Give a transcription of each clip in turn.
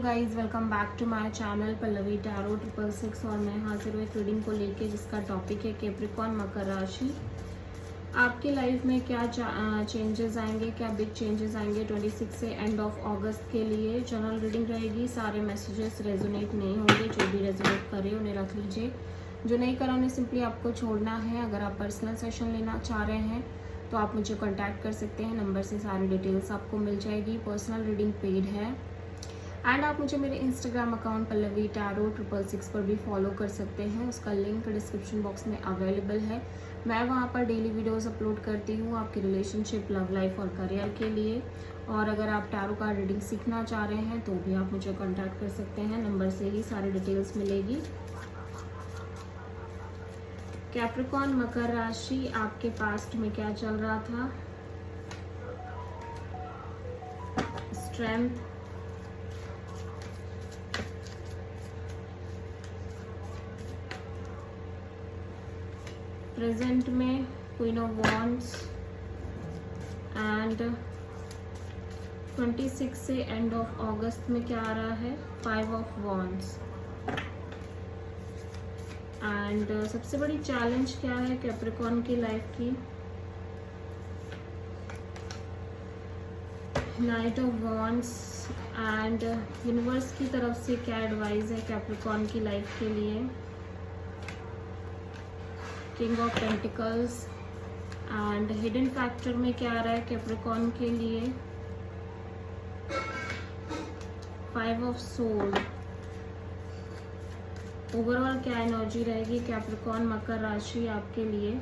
Guys, welcome back to my channel Pallavi tarot 666। और मैं हाजिर हूँ एक रीडिंग को लेके जिसका टॉपिक है कैप्रिकॉर्न मकर राशि। आपकी लाइफ में क्या चेंजेस आएंगे, क्या बिग चेंजेस आएंगे 26 से एंड ऑफ अगस्त के लिए। जनरल रीडिंग रहेगी, सारे मैसेजेस रेजोनेट नहीं होंगे। जो भी रेजोनेट करे उन्हें रख लीजिए, जो नहीं करा उन्हें सिंपली आपको छोड़ना है। अगर आप पर्सनल सेशन लेना चाह रहे हैं तो आप मुझे कांटेक्ट कर सकते हैं, नंबर से सारी डिटेल्स आपको मिल जाएगी। पर्सनल रीडिंग पेड है एंड आप मुझे मेरे इंस्टाग्राम अकाउंट पल्लवी टैरो 666 पर भी फॉलो कर सकते हैं। उसका लिंक डिस्क्रिप्शन बॉक्स में अवेलेबल है। मैं वहाँ पर डेली वीडियोस अपलोड करती हूँ आपकी रिलेशनशिप, लव लाइफ और करियर के लिए। और अगर आप टैरो का रीडिंग सीखना चाह रहे हैं तो भी आप मुझे कांटेक्ट कर सकते हैं, नंबर से ही सारी डिटेल्स मिलेगी। कैप्रिकॉर्न मकर राशि, आपके पास्ट में क्या चल रहा था? स्ट्रेंथ, प्रेजेंट में क्वीन ऑफ वॉन्ड्स एंड 26 से एंड ऑफ अगस्त में क्या आ रहा है? 5 ऑफ वॉन्ड्स। एंड सबसे बड़ी चैलेंज क्या है कैप्रिकॉर्न की लाइफ की? Night of wands. And universe की तरफ से क्या एडवाइस है कैप्रिकॉर्न की लाइफ के लिए? King of pentacles. And hidden factor में क्या आ रहा है कैप्रिकॉर्न के लिए? 5 ऑफ सोर्ड। ओवरऑल क्या एनर्जी रहेगी कैप्रिकॉर्न मकर राशि आपके लिए?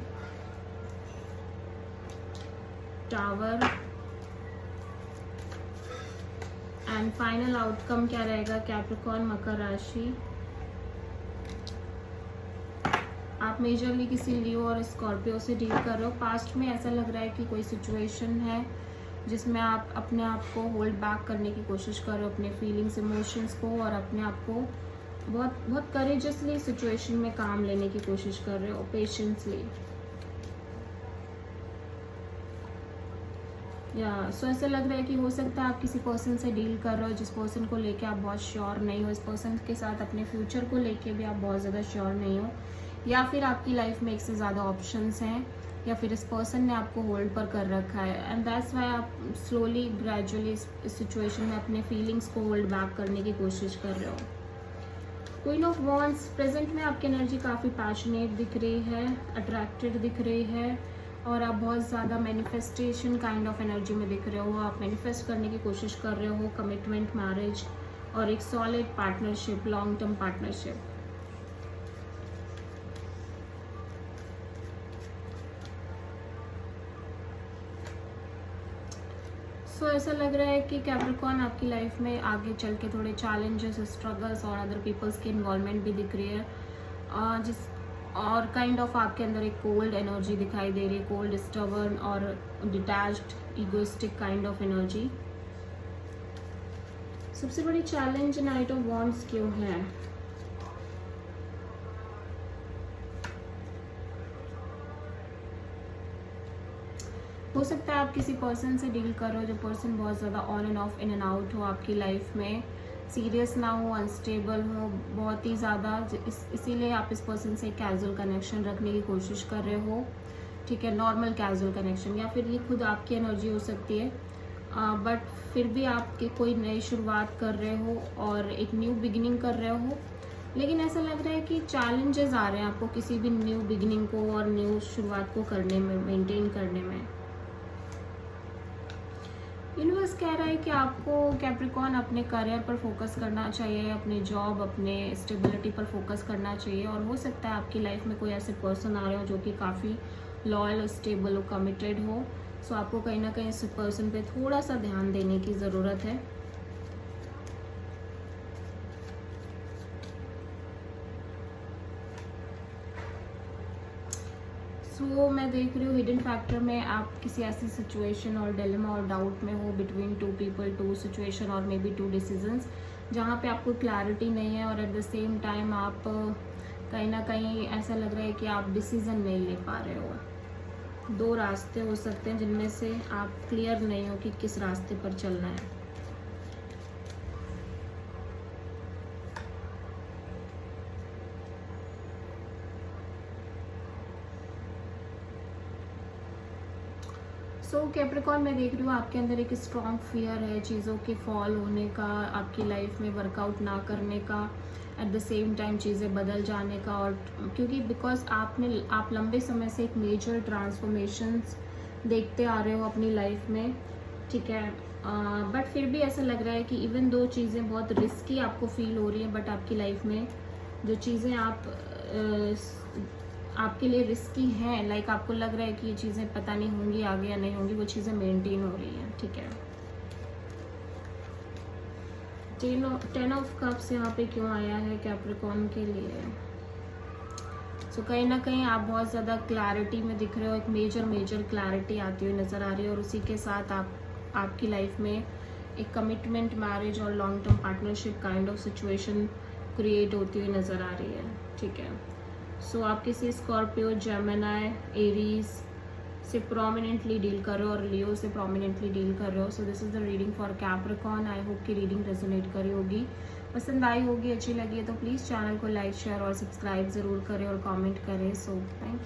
टावर। एंड फाइनल आउटकम क्या रहेगा कैप्रिकॉर्न मकर राशि? आप मेजरली किसी लियो और स्कॉर्पियो से डील कर रहे हो। पास्ट में ऐसा लग रहा है कि कोई सिचुएशन है जिसमें आप अपने आप को होल्ड बैक करने की कोशिश कर रहे हो, अपने फीलिंग्स, इमोशंस को, और अपने आप को बहुत करेजियसली सिचुएशन में काम लेने की कोशिश कर रहे हो, पेशेंसली। या सो ऐसा लग रहा है कि हो सकता है आप किसी पर्सन से डील कर रहे हो जिस पर्सन को लेके आप बहुत श्योर नहीं हो। इस पर्सन के साथ अपने फ्यूचर को लेके भी आप बहुत ज़्यादा श्योर नहीं हो, या फिर आपकी लाइफ में एक से ज़्यादा ऑप्शंस हैं, या फिर इस पर्सन ने आपको होल्ड पर कर रखा है। एंड दैट्स वाई आप स्लोली ग्रेजुअली इस सिचुएशन में अपने फीलिंग्स को होल्ड बैक करने की कोशिश कर रहे हो। क्वीन ऑफ वॉन्ड्स, प्रेजेंट में आपकी एनर्जी काफ़ी पैशनेट दिख रही है, अट्रैक्टेड दिख रही है, और आप बहुत ज़्यादा मैनिफेस्टेशन काइंड ऑफ एनर्जी में दिख रहे हो। आप मैनिफेस्ट करने की कोशिश कर रहे हो कमिटमेंट, मैरिज और एक solid partnership, long term partnership. So ऐसा लग रहा है कि कैप्रिकॉर्न आपकी लाइफ में आगे चल के थोड़े चैलेंजेस, स्ट्रगल्स और अदर पीपल्स की इन्वॉल्वमेंट भी दिख रही है, और काइंड ऑफ आपके अंदर एक कोल्ड एनर्जी दिखाई दे रही है, कोल्ड, स्टबर्न और detached, egoistic kind of energy. सबसे बड़ी चैलेंज नाइट ऑफ वॉन्ड्स क्यों है? हो सकता है आप किसी पर्सन से डील कर रहे हो जो पर्सन बहुत ज़्यादा on end of, in and out हो आपकी लाइफ में, सीरियस ना हो, अनस्टेबल हो बहुत ही ज़्यादा। इसीलिए आप इस पर्सन से कैजुअल कनेक्शन रखने की कोशिश कर रहे हो, ठीक है, नॉर्मल कैजुअल कनेक्शन, या फिर ये खुद आपकी एनर्जी हो सकती है। बट फिर भी आप कोई नई शुरुआत कर रहे हो और एक न्यू बिगिनिंग कर रहे हो, लेकिन ऐसा लग रहा है कि चैलेंजेस आ रहे हैं आपको किसी भी न्यू बिगिनिंग को और न्यू शुरुआत को करने में, मेंटेन करने में। यूनिवर्स कह रहा है कि आपको कैप्रिकॉर्न अपने करियर पर फोकस करना चाहिए, अपने जॉब, अपने स्टेबिलिटी पर फोकस करना चाहिए। और हो सकता है आपकी लाइफ में कोई ऐसे पर्सन आ रहे हो जो कि काफ़ी लॉयल, स्टेबल हो, कमिटेड हो। सो आपको कहीं ना कहीं इस पर्सन पे थोड़ा सा ध्यान देने की ज़रूरत है। सो मैं देख रही हूँ हिडन फैक्टर में आप किसी ऐसी सिचुएशन और डिलेमा और डाउट में हो between two people, two situation और मे बी टू डिसीजंस, जहाँ पे आपको क्लैरिटी नहीं है, और एट द सेम टाइम आप कहीं ना कहीं ऐसा लग रहा है कि आप डिसीजन नहीं ले पा रहे हो। 2 रास्ते हो सकते हैं जिनमें से आप क्लियर नहीं हो कि किस रास्ते पर चलना है। सो कैप्रिकॉर्न मैं देख रही हूँ आपके अंदर एक स्ट्रॉन्ग फियर है चीज़ों के फॉल होने का, आपकी लाइफ में वर्कआउट ना करने का, एट द सेम टाइम चीज़ें बदल जाने का। और क्योंकि बिकॉज आप लंबे समय से एक मेजर ट्रांसफॉर्मेशंस देखते आ रहे हो अपनी लाइफ में, ठीक है। बट फिर भी ऐसा लग रहा है कि इवन दो चीज़ें बहुत रिस्की आपको फील हो रही हैं, बट आपकी लाइफ में जो चीज़ें आपके लिए रिस्की हैं, लाइक आपको लग रहा है कि ये चीज़ें पता नहीं होंगी आगे या नहीं होंगी, वो चीज़ें मेंटेन हो रही हैं, ठीक है। 10 ऑफ कप्स यहाँ पे क्यों आया है कैप्रिकॉर्न के लिए? सो कहीं ना कहीं आप बहुत ज़्यादा क्लैरिटी में दिख रहे हो, एक मेजर क्लैरिटी आती हुई नज़र आ रही है, और उसी के साथ आपकी लाइफ में एक कमिटमेंट, मैरिज और long term partnership kind of situation create होती हुई नज़र आ रही है, ठीक है। सो आप किसी स्कॉर्पियो, जेमिनी, एरीज से प्रोमिनेंटली डील कर रहे हो और लियो से प्रोमिनेंटली डील कर रहे हो। So this is the reading for Capricorn. I hope कि रीडिंग रेजोनेट करी होगी, पसंद आई होगी, अच्छी लगी है तो प्लीज़ चैनल को लाइक, शेयर और सब्सक्राइब ज़रूर करें और कमेंट करें। So thank you.